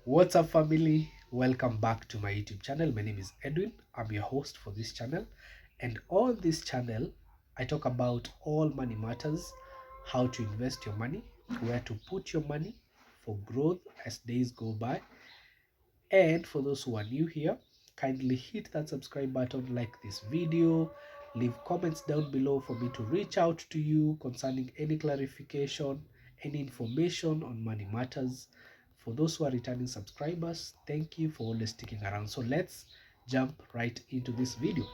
What's up, family? Welcome back to my YouTube channel. My name is Edwin. I'm your host for this channel, and on this channel I talk about all money matters, how to invest your money, where to put your money for growth as days go by. And for those who are new here, kindly hit that subscribe button, like this video, leave comments down below for me to reach out to you concerning any clarification, any information on money matters. For those who are returning subscribers, thank you for always sticking around. So let's jump right into this video.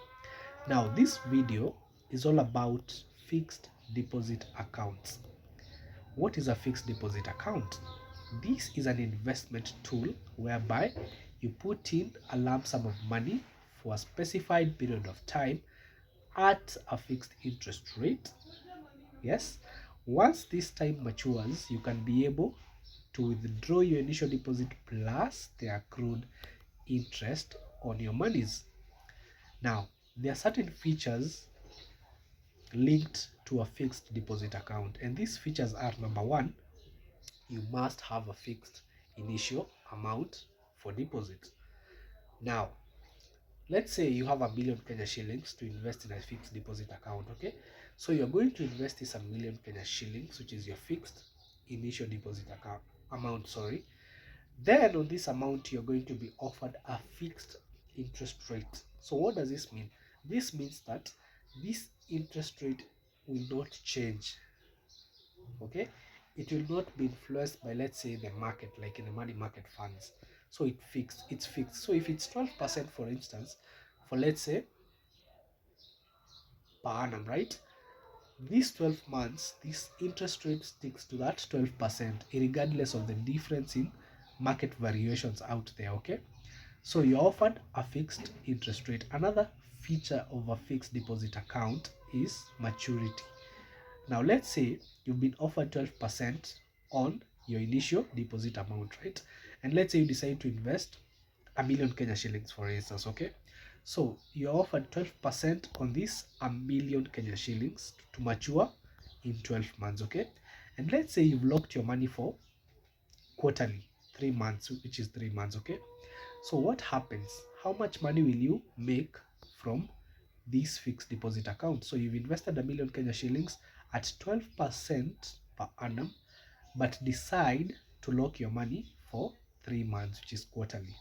Now, this video is all about fixed deposit accounts. What is a fixed deposit account? This is an investment tool whereby you put in a lump sum of money for a specified period of time at a fixed interest rate. Yes, once this time matures, you can be able to withdraw your initial deposit plus the accrued interest on your monies. Now, there are certain features linked to a fixed deposit account, and these features are: number one, you must have a fixed initial amount for deposit. Now, let's say you have a million Kenya shillings to invest in a fixed deposit account. Okay, so you're going to invest this a million Kenya shillings, which is your fixed initial deposit account amount. Sorry. Then on this amount, you're going to be offered a fixed interest rate. So what does this mean? This means that this interest rate will not change. Okay, it will not be influenced by, let's say, the market, like in the money market funds. So it's fixed. So if it's 12%, for instance, for, let's say, per annum, right, these 12 months, this interest rate sticks to that 12%, regardless of the difference in market variations out there. Okay, so you're offered a fixed interest rate. Another feature of a fixed deposit account is maturity. Now, let's say you've been offered 12% on your initial deposit amount, right? And let's say you decide to invest a million Kenya shillings, for instance. Okay, so you're offered 12% on this a million Kenya shillings to mature in 12 months. Okay, and let's say you've locked your money for quarterly, 3 months, which is 3 months. Okay, so what happens? How much money will you make from this fixed deposit account? So you've invested a million Kenya shillings at 12% per annum, but decide to lock your money for 3 months, which is quarterly.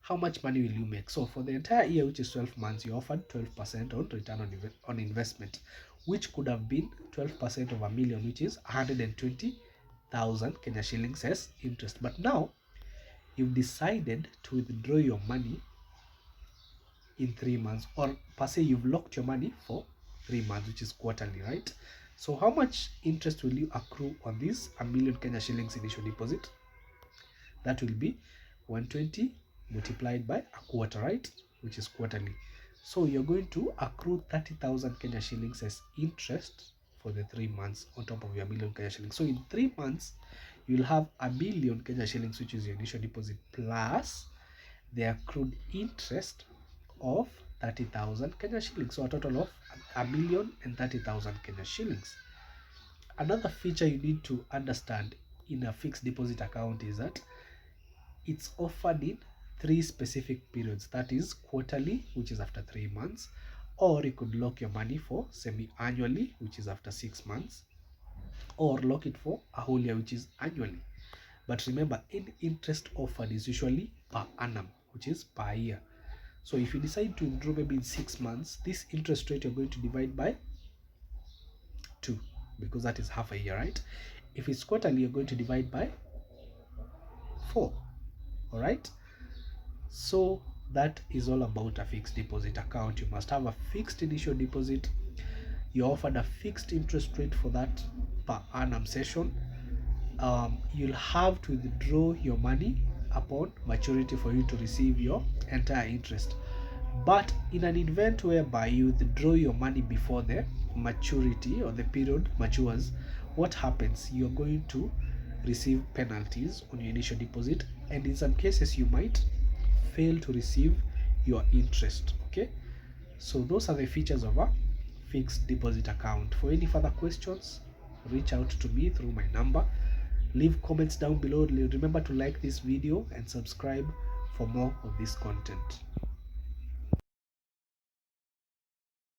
How much money will you make? So for the entire year, which is 12 months, you're offered 12% on return on investment, which could have been 12% of a million, which is 120,000 Kenya shillings as interest. But now you've decided to withdraw your money in 3 months, or per se you've locked your money for 3 months, which is quarterly, right? So how much interest will you accrue on this a million Kenya shillings initial deposit? That will be 120 multiplied by a quarter, right, which is quarterly. So you're going to accrue 30,000 Kenya shillings as interest for the 3 months on top of your million Kenya shillings. So in 3 months, you'll have a million Kenya shillings, which is your initial deposit, plus the accrued interest of 30,000 Kenya shillings. So a total of 1,030,000 Kenya shillings. Another feature you need to understand in a fixed deposit account is that it's offered in 3 specific periods. That is quarterly, which is after 3 months, or you could lock your money for semi-annually, which is after 6 months, or lock it for a whole year, which is annually. But remember, any interest offered is usually per annum, which is per year. So if you decide to withdraw maybe in 6 months, this interest rate you're going to divide by 2, because that is half a year, right? If it's quarterly, you're going to divide by 4. All right, so that is all about a fixed deposit account. You must have a fixed initial deposit. You're offered a fixed interest rate for that per annum session. You'll have to withdraw your money upon maturity for you to receive your entire interest. But in an event whereby you withdraw your money before the maturity or the period matures, what happens? You're going to receive penalties on your initial deposit, and in some cases you might fail to receive your interest. Okay, so those are the features of a fixed deposit account. For any further questions, reach out to me through my number Leave comments down below. Remember to like this video and subscribe for more of this content.